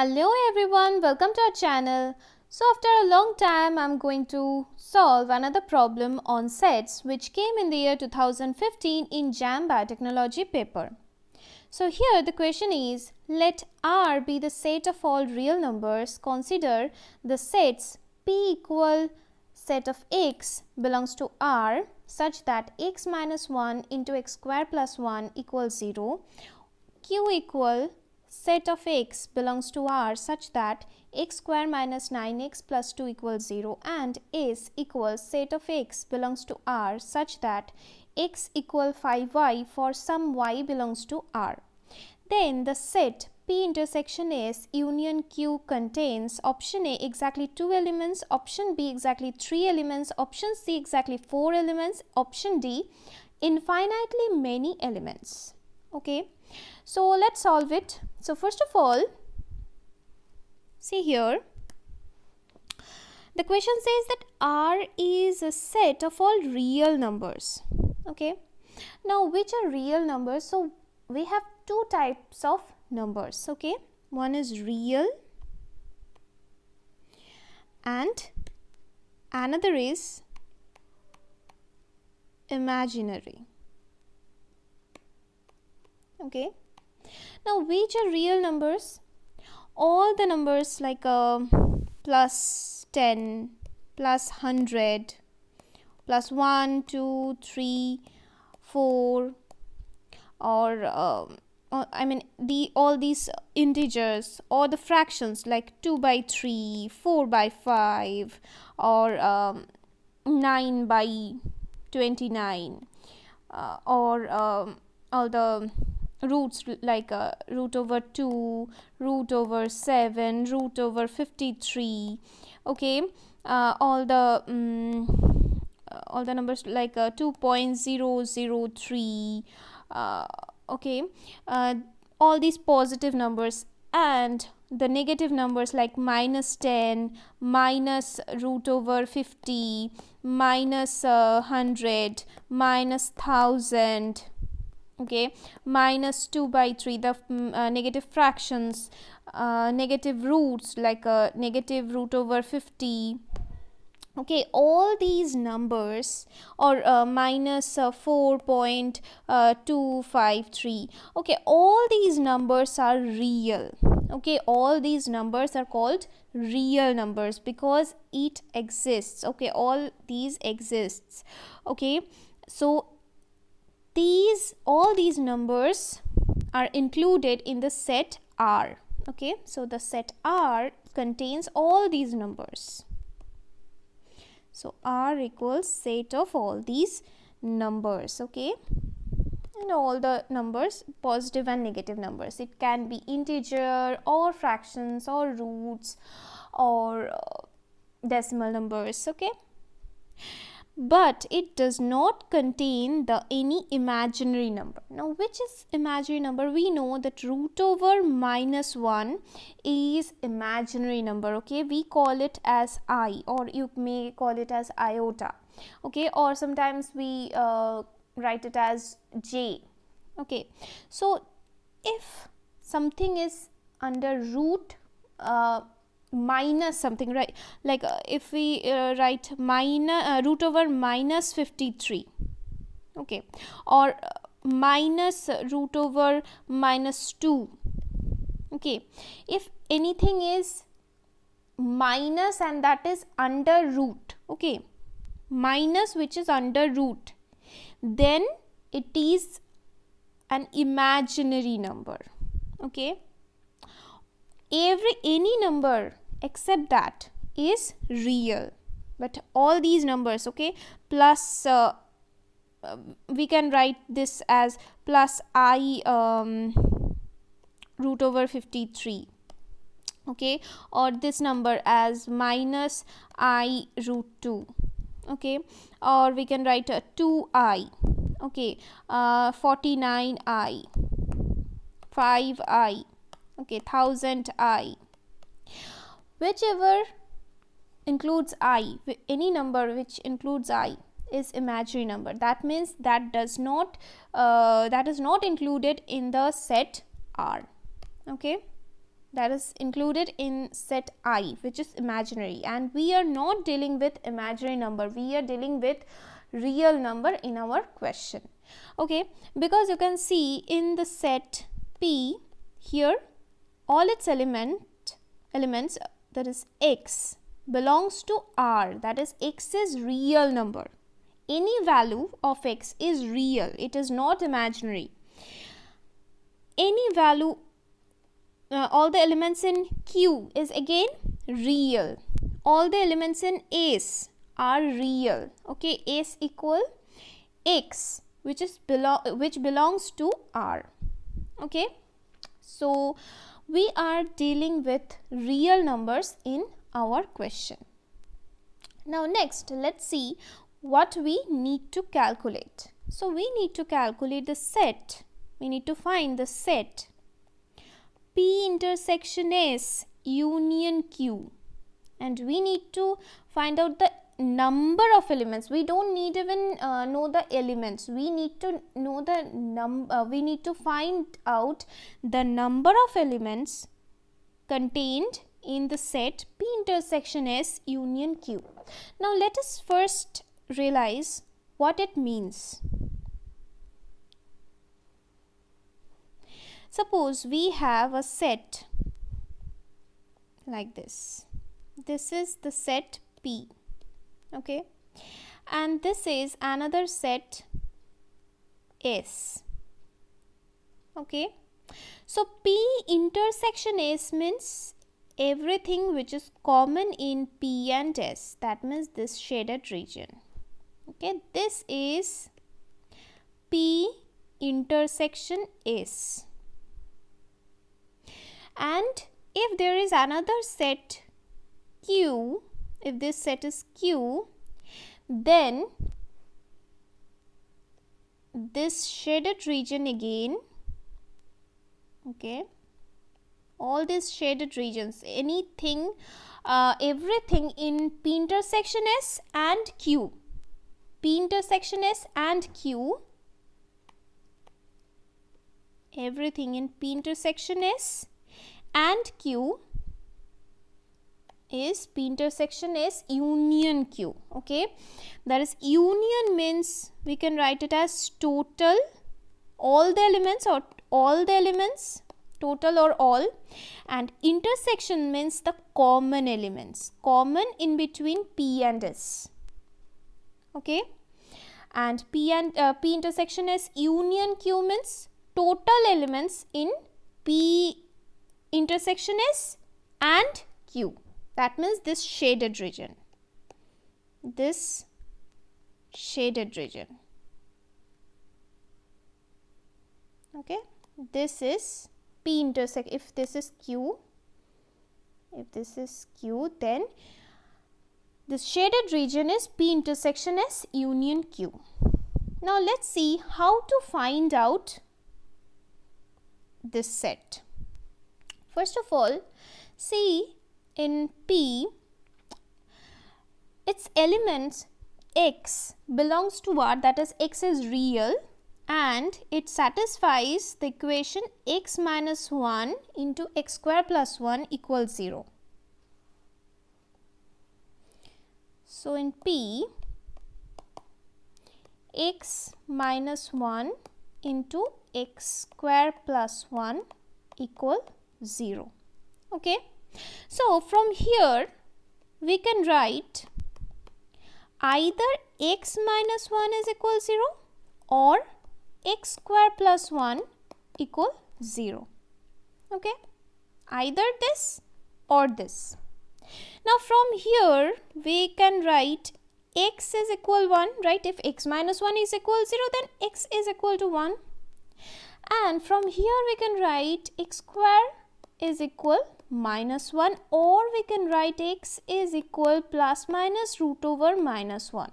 Hello everyone, welcome to our channel. So after a long time I'm going to solve another problem on sets which came in the year 2015 in JAM Biotechnology paper. So here the question is, let R be the set of all real numbers. Consider the sets P equal set of x belongs to R such that x minus 1 into x square plus 1 equals 0, Q equal set of x belongs to R such that x square minus 9x plus 2 equals 0, and S equals set of x belongs to R such that x equal 5y for some y belongs to R. Then the set P intersection S union Q contains option A exactly 2 elements, option B exactly 3 elements, option C exactly 4 elements, option D infinitely many elements. Okay, so let's solve it. So first of all, see here, the question says that R is a set of all real numbers. Okay, now which are real numbers? So we have two types of numbers. Okay, one is real and another is imaginary. Okay, now which are real numbers? All the numbers like plus 10, plus 100, plus 1, 2, 3, 4, or all these integers or the fractions like 2 by 3, 4 by 5, or 9 by 29, or all the roots like root over 2, root over 7, root over 53. Okay, all the numbers like 2.003. Okay, all these positive numbers, and the negative numbers like minus 10, minus root over 50, minus 100, minus 1000. Okay, minus 2 by 3, the negative fractions, negative roots like negative root over 50. Okay, all these numbers, or minus 4.253. Okay, all these numbers are real. Okay, all these numbers are called real numbers because it exists. Okay, all these exists. Okay, so all these numbers are included in the set R. Okay, so the set R contains all these numbers. So R equals set of all these numbers. Okay, and all the numbers, positive and negative numbers. It can be integer or fractions or roots or decimal numbers. Okay, but it does not contain any imaginary number. Now which is imaginary number? We know that root over minus 1 is imaginary number. Okay, we call it as I, or you may call it as iota. Okay, or sometimes we write it as J. Okay, so if something is under root minus something, right, like if we write root over minus 53, okay, or minus root over minus 2. Okay, if anything is minus and that is under root, okay, minus which is under root, then it is an imaginary number. Okay, any number except that is real, but all these numbers, okay, plus we can write this as plus I root over 53. Okay, or this number as minus I root 2. Okay, or we can write 2I. Okay, 49I, 5I. Okay, 1000I. Whichever includes I, any number which includes I is imaginary number. That means that is not included in the set R. Okay, that is included in set I, which is imaginary, and we are not dealing with imaginary number, we are dealing with real number in our question. Okay, because you can see in the set P here, all its elements, that is x, belongs to R, that is x is real number. Any value of x is real, it is not imaginary. Any value, all the elements in Q is again real. All the elements in S are real. Okay, S equal x, which belongs to R. Okay, so we are dealing with real numbers in our question. Now next, let's see what we need to calculate. So we need to calculate the set. We need to find the set P intersection S union Q, and we need to find out the number of elements. We don't need even know the elements. We need to know the we need to find out the number of elements contained in the set P intersection S union Q. Now let us first realize what it means. Suppose we have a set like this. This is the set P. Okay, and this is another set S. Okay, so P intersection S means everything which is common in P and S, that means this shaded region. Okay, this is P intersection S. And if there is another set Q, if this set is Q, then this shaded region again, okay, all these shaded regions, anything, everything in P intersection S and Q, P intersection S and Q, everything in P intersection S and Q is P intersection S union Q. Okay, that is, union means we can write it as total, all the elements or all the elements, total or all, and intersection means the common elements, common in between P and S. Okay, and P intersection S union Q means total elements in P intersection S and Q. That means this shaded region, this shaded region. Okay, this is P intersect. If this is Q, then this shaded region is P intersection S union Q. Now let's see how to find out this set. First of all, see in P, its elements x belongs to R, that is, x is real, and it satisfies the equation x minus 1 into x square plus 1 equals 0. So in P, x minus 1 into x square plus 1 equal 0. Okay, so from here we can write either x minus 1 is equal 0 or x square plus 1 equal 0. Okay, either this or this. Now from here we can write x is equal 1, right? If x minus 1 is equal 0, then x is equal to 1. And from here we can write x square is equal minus 1, or we can write x is equal plus minus root over minus 1,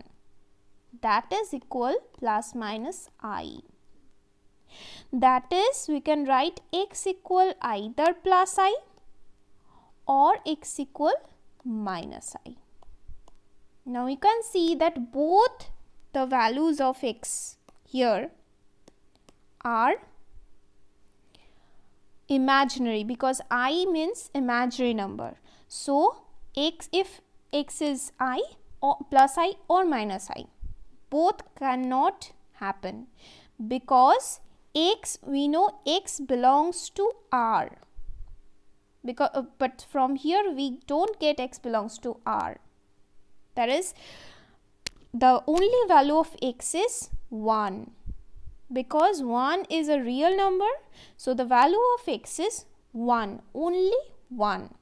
that is equal plus minus I. That is, we can write x equal either plus I or x equal minus I. Now you can see that both the values of x here are imaginary, because I means imaginary number. So if x is I or plus I or minus I, both cannot happen, because x, we know x belongs to R, because but from here we don't get x belongs to R. That is, the only value of x is 1, because 1 is a real number. So the value of x is 1, only 1.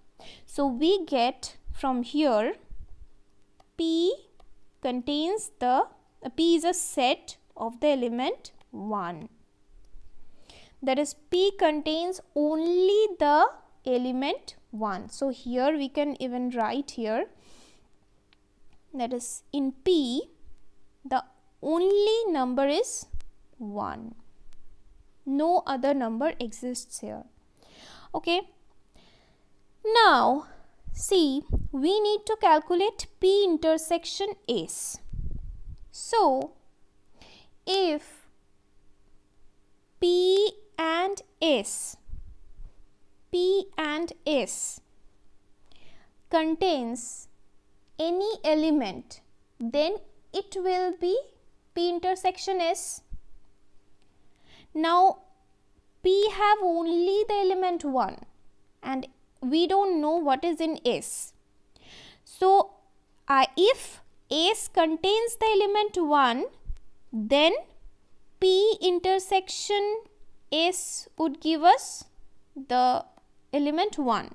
So we get from here P contains the P is a set of the element 1. That is, P contains only the element 1. So here we can even write here, that is, in P the only number is 1. No other number exists here. Okay. Now see, we need to calculate P intersection S. So if P and S contains any element, then it will be P intersection S. Now P have only the element 1 and we don't know what is in S. So if S contains the element 1, then P intersection S would give us the element 1.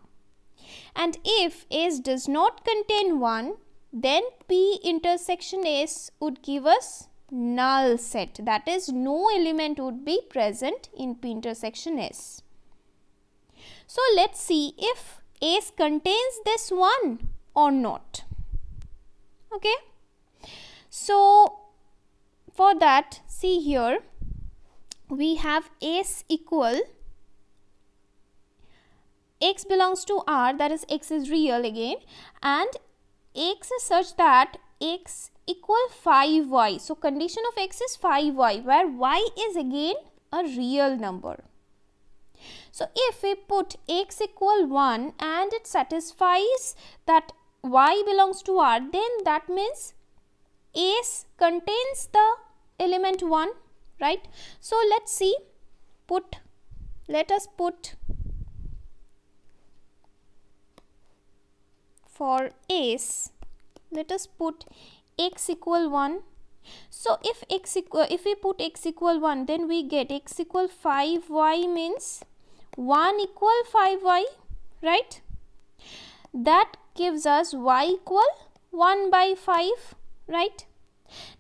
And if S does not contain 1, then P intersection S would give us null set. That is, no element would be present in P intersection S. So let's see if S contains this 1 or not. Okay. So for that, see here, we have S equal x belongs to R, that is, x is real again, and x is such that x equal 5y. So condition of x is 5y, where y is again a real number. So if we put x equal 1 and it satisfies that y belongs to R, then that means S contains the element 1, right? So let's see, let us put for S, let us put x equal 1. So if we put x equal 1, then we get x equal 5y means 1 equal 5y, right? That gives us y equal 1 by 5, right?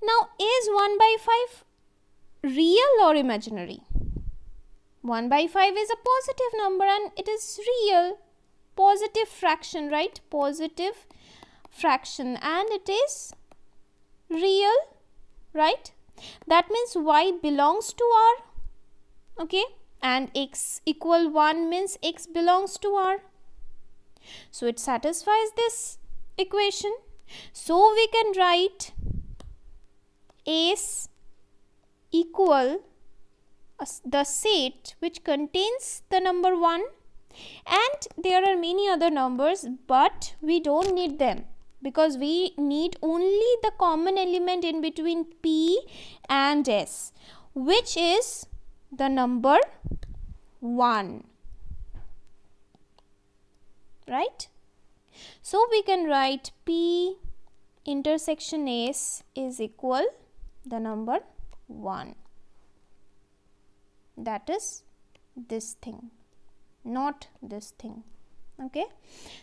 Now is 1 by 5 real or imaginary? 1 by 5 is a positive number and it is real, positive fraction, right? Positive fraction, and it is real, right? That means y belongs to R, okay, and x equal 1 means x belongs to R. So it satisfies this equation. So we can write S equal the set which contains the number 1, and there are many other numbers, but we don't need them because we need only the common element in between P and S, which is the number 1, right? So we can write P intersection S is equal the number 1. That is this thing, not this thing. Okay,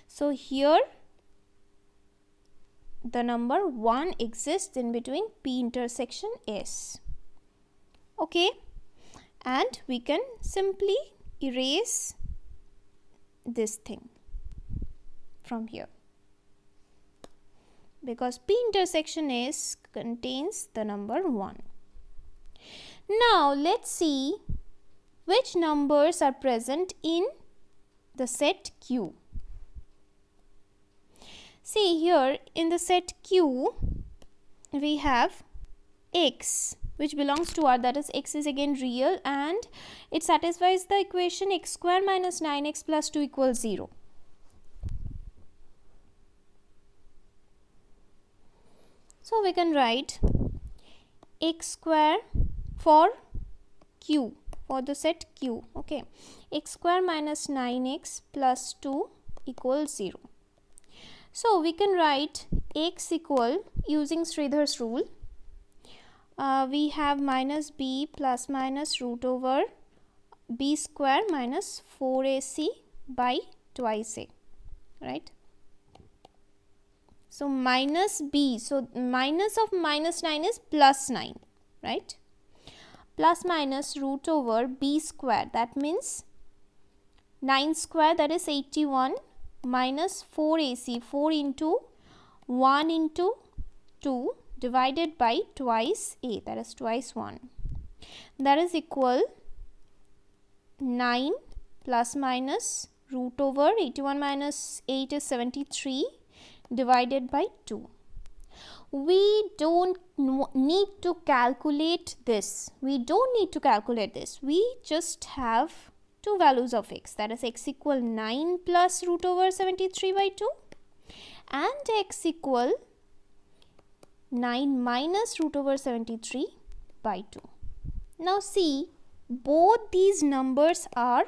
so here the number 1 exists in between P intersection S. Okay, and we can simply erase this thing from here because P intersection S contains the number 1. Now let's see which numbers are present in the set Q. See here, in the set Q we have x which belongs to R, that is x is again real, and it satisfies the equation x square minus 9x plus 2 equals 0. So we can write x square for q, for the set q, okay, x square minus 9x plus 2 equals 0. So we can write x equal, using Sridhar's rule, we have minus b plus minus root over b square minus 4ac by twice a, right? So minus b, so minus of minus 9 is plus 9, right? Plus minus root over b square, that means 9 square, that is 81, minus 4ac, 4 into 1 into 2 divided by twice a, that is twice 1, that is equal 9 plus minus root over 81 minus 8 is 73 divided by 2. We don't need to calculate this. We just have two values of x, that is x equal 9 plus root over 73 by 2 and x equal 9 minus root over 73 by 2. Now see, both these numbers are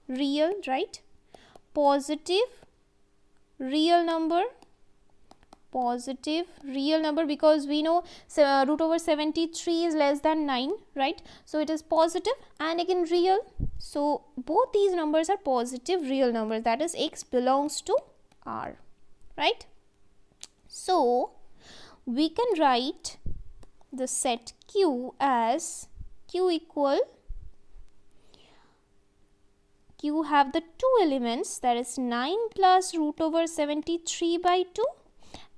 real, right? Positive real number, because we know root over 73 is less than 9, right? So it is positive and again real. So both these numbers are positive real numbers, that is x belongs to R, right? So we can write the set Q as Q equal, Q have the two elements, that is 9 plus root over 73 by 2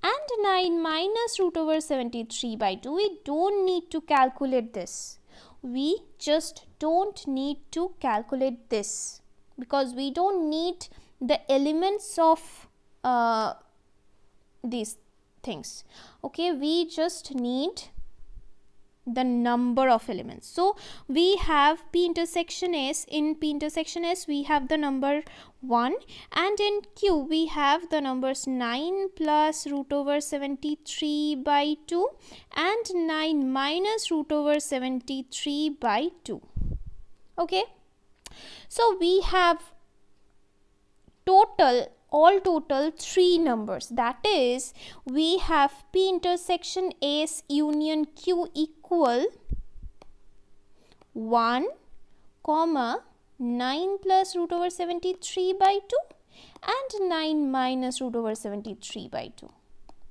and 9 minus root over 73 by 2. We don't need to calculate this. We just don't need to calculate this because we don't need the elements of these things. Okay, we just need the number of elements. So we have P intersection S. In P intersection S we have the number 1 and in Q we have the numbers 9 plus root over 73 by 2 and 9 minus root over 73 by 2. Okay, so we have all total 3 numbers, that is we have P intersection S union Q equal 1, 9 plus root over 73 by 2 and 9 minus root over 73 by 2,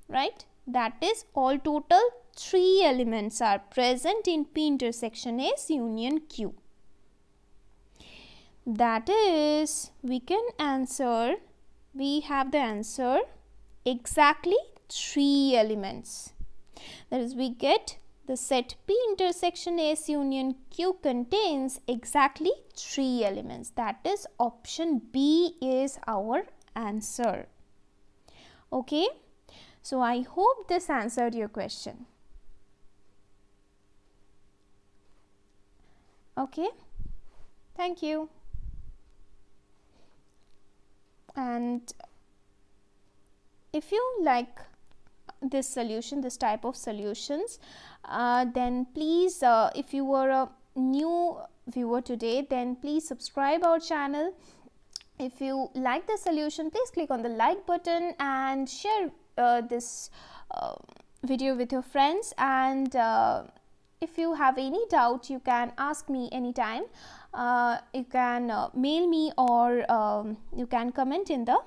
right? That is all total 3 elements are present in P intersection S union Q. That is, we have the answer exactly 3 elements. That is, we get the set P intersection S union Q contains exactly 3 elements. That is, option B is our answer. Okay, so I hope this answered your question. Okay, thank you. And if you like this solution, this type of solutions, then please, if you were a new viewer today, then please subscribe our channel. If you like the solution, please click on the like button and share this video with your friends. And if you have any doubt, you can ask me anytime. You can mail me or you can comment in the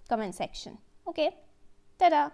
comment section. Okay, tada.